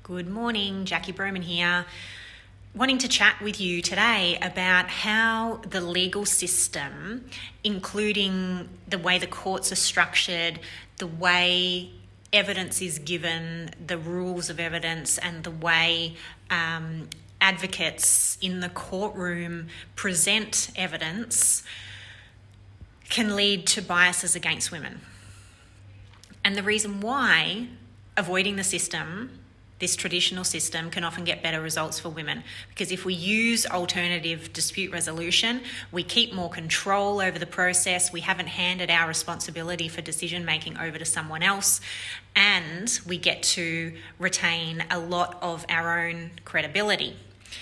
Good morning, Jackie Broman here. Wanting to chat with you today about how the legal system, including the way the courts are structured, the way evidence is given, the rules of evidence, and the way advocates in the courtroom present evidence can lead to biases against women. And the reason why avoiding the system, this traditional system, can often get better results for women. Because if we use alternative dispute resolution, we keep more control over the process, we haven't handed our responsibility for decision making over to someone else, and we get to retain a lot of our own credibility.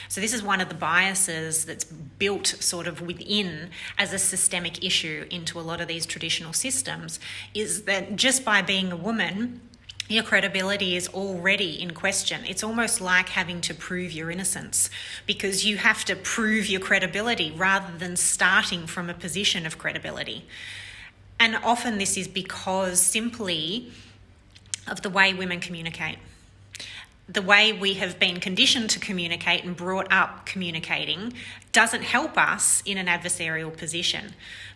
So this is one of the biases that's built sort of within as a systemic issue into a lot of these traditional systems, is that just by being a woman, your credibility is already in question. It's almost like having to prove your innocence, because you have to prove your credibility rather than starting from a position of credibility. And often this is because simply of the way women communicate. The way we have been conditioned to communicate and brought up communicating doesn't help us in an adversarial position,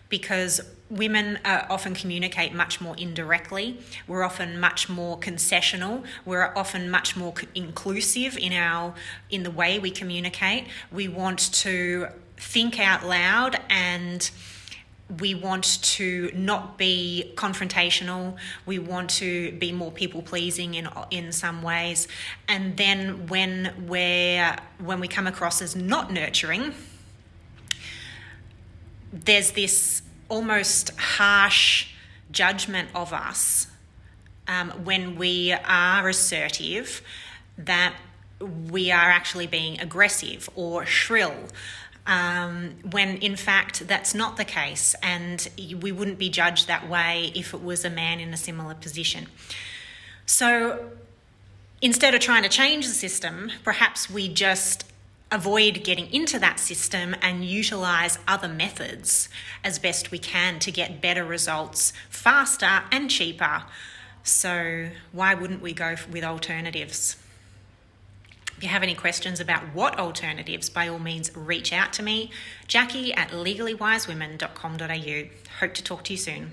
because women often communicate much more indirectly. We're often much more concessional. We're often much more inclusive in the way we communicate. We want to think out loud, and we want to not be confrontational. We want to be more people-pleasing in some ways. And then when we come across as not nurturing, there's this almost harsh judgment of us when we are assertive, that we are actually being aggressive or shrill. When in fact that's not the case, and we wouldn't be judged that way if it was a man in a similar position. So instead of trying to change the system, perhaps we just avoid getting into that system and utilise other methods as best we can to get better results faster and cheaper. So why wouldn't we go with alternatives? If you have any questions about what alternatives, by all means reach out to me, Jackie at legallywisewomen.com.au. Hope to talk to you soon.